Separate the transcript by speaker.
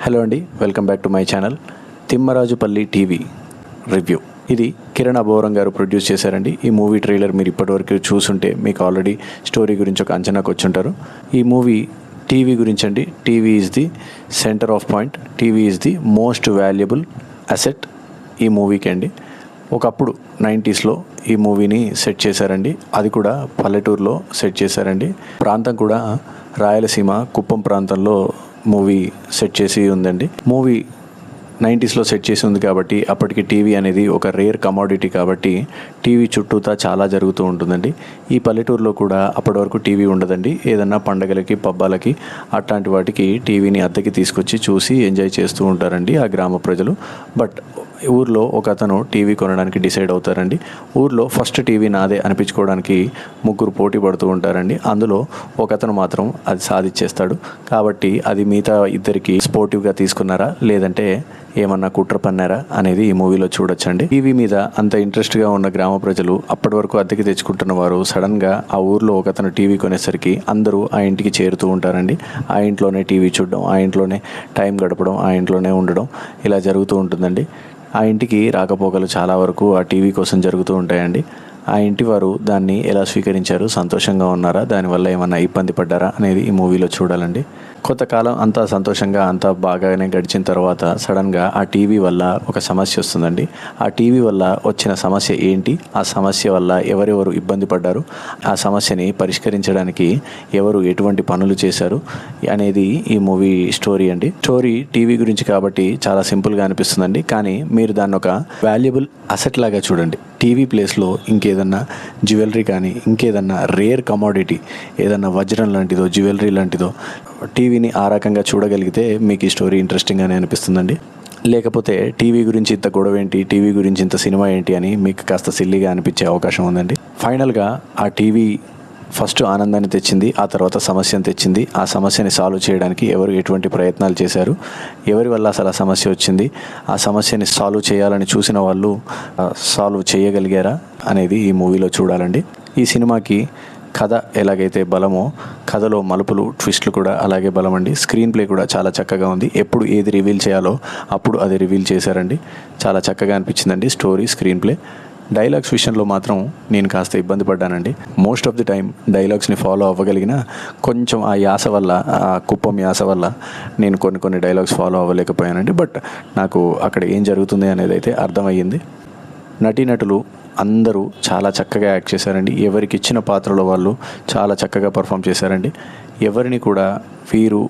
Speaker 1: Hello అండి, welcome back to my channel Thimmarajupalli TV review. ఇది కిరణ్ అబోరం గారు ప్రొడ్యూస్ చేశారండి. ఈ మూవీ ట్రైలర్ మీరు ఇప్పటివరకు చూసుంటే మీకు ఆల్రెడీ స్టోరీ గురించి ఒక అంచనాకు వచ్చుంటారు. ఈ మూవీ టీవీ గురించి అండి. TV is the centre of point. TV is the most valuable asset ఈ మూవీకి అండి. ఒకప్పుడు 90sలో ఈ మూవీని సెట్ చేశారండి. అది కూడా పల్లెటూరులో సెట్ చేశారండి. ప్రాంతం కూడా రాయలసీమ కుప్పం ప్రాంతంలో మూవీ సెట్ చేసి ఉందండి. మూవీ 90sలో సెట్ చేసి ఉంది కాబట్టి అప్పటికి టీవీ అనేది ఒక రేర్ కమోడిటీ కాబట్టి టీవీ చుట్టూతా చాలా జరుగుతూ ఉంటుందండి. ఈ పల్లెటూరులో కూడా అప్పటి వరకు టీవీ ఉండదండి. ఏదన్నా పండగలకి పబ్బాలకి అట్లాంటి వాటికి టీవీని అద్దెకి తీసుకొచ్చి చూసి ఎంజాయ్ చేస్తూ ఉంటారండి ఆ గ్రామ ప్రజలు. బట్ ఊర్లో ఒక అతను టీవీ కొనడానికి డిసైడ్ అవుతారండి. ఊర్లో ఫస్ట్ టీవీ నాదే అనిపించుకోవడానికి ముగ్గురు పోటీ పడుతూ ఉంటారండి. అందులో ఒక అతను మాత్రం అది సాధించేస్తాడు. కాబట్టి అది మిగతా ఇద్దరికి స్పోర్టివ్గా తీసుకున్నారా లేదంటే ఏమన్నా కుట్ర పన్నారా అనేది ఈ మూవీలో చూడొచ్చండి. టీవీ మీద అంత ఇంట్రెస్ట్గా ఉన్న గ్రామ ప్రజలు అప్పటి వరకు అద్దెకి తెచ్చుకుంటున్న వారు సడన్గా ఆ ఊర్లో ఒక అతను టీవీ కొనేసరికి అందరూ ఆ ఇంటికి చేరుతూ ఉంటారండి. ఆ ఇంట్లోనే టీవీ చూడడం, ఆ ఇంట్లోనే టైం గడపడం, ఆ ఇంట్లోనే ఉండడం ఇలా జరుగుతూ ఉంటుందండి. ఆ ఇంటికి రాకపోకలు చాలా వరకు ఆ టీవీ కోసం జరుగుతూ ఉంటాయండి. ఆ ఇంటి వారు దాన్ని ఎలా స్వీకరించారు, సంతోషంగా ఉన్నారా, దానివల్ల ఏమన్నా ఇబ్బంది పడ్డారా అనేది ఈ మూవీలో చూడాలండి. కొంతకాలం అంతా సంతోషంగా అంతా బాగానే గడిచిన తర్వాత సడన్గా ఆ టీవీ వల్ల ఒక సమస్య వస్తుందండి. ఆ టీవీ వల్ల వచ్చిన సమస్య ఏంటి, ఆ సమస్య వల్ల ఎవరెవరు ఇబ్బంది పడ్డారు, ఆ సమస్యని పరిష్కరించడానికి ఎవరు ఎటువంటి పనులు చేశారు అనేది ఈ మూవీ స్టోరీ అండి. స్టోరీ టీవీ గురించి కాబట్టి చాలా సింపుల్గా అనిపిస్తుందండి. కానీ మీరు దాన్ని ఒక వాల్యుబుల్ అసెట్ లాగా చూడండి. టీవీ ప్లేస్లో ఇంకేదన్నా జ్యువెలరీ కానీ ఇంకేదన్నా రేర్ కమోడిటీ ఏదన్నా వజ్రం లాంటిదో జ్యువెలరీ లాంటిదో టీవీని ఆ రకంగా చూడగలిగితే మీకు ఈ స్టోరీ ఇంట్రెస్టింగ్గానే అనిపిస్తుందండి. లేకపోతే టీవీ గురించి ఇంత గొడవ ఏంటి, టీవీ గురించి ఇంత సినిమా ఏంటి అని మీకు కాస్త సిల్లీగా అనిపించే అవకాశం ఉందండి. ఫైనల్గా ఆ టీవీ ఫస్ట్ ఆనందాన్ని తెచ్చింది, ఆ తర్వాత సమస్యను తెచ్చింది. ఆ సమస్యని సాల్వ్ చేయడానికి ఎవరు ఎటువంటి ప్రయత్నాలు చేశారు, ఎవరి వల్ల అసలు ఆ సమస్య వచ్చింది, ఆ సమస్యని సాల్వ్ చేయాలని చూసిన వాళ్ళు సాల్వ్ చేయగలిగారా అనేది ఈ మూవీలో చూడాలండి. ఈ సినిమాకి కథ ఎలాగైతే బలమో కథలో మలుపులు ట్విస్టులు కూడా అలాగే బలమండి. స్క్రీన్ ప్లే కూడా చాలా చక్కగా ఉంది. ఎప్పుడు ఏది రివీల్ చేయాలో అప్పుడు అది రివీల్ చేశారండి. చాలా చక్కగా అనిపించిందండి స్టోరీ, స్క్రీన్ ప్లే. డైలాగ్స్ విషయంలో మాత్రం నేను కాస్త ఇబ్బంది పడ్డానండి. మోస్ట్ ఆఫ్ ది టైం డైలాగ్స్ని ఫాలో అవ్వగలిగిన కొంచెం ఆ యాస వల్ల, ఆ కుప్పం యాస వల్ల నేను కొన్ని డైలాగ్స్ ఫాలో అవ్వలేకపోయానండి. బట్ నాకు అక్కడ ఏం జరుగుతుంది అనేది అయితే అర్థమయ్యింది. నటీనటులు అందరూ చాలా చక్కగా యాక్ట్ చేశారండి. ఎవరికి ఇచ్చిన పాత్రలో వాళ్ళు చాలా చక్కగా పర్ఫామ్ చేశారండి. ఎవరిని కూడా వీరు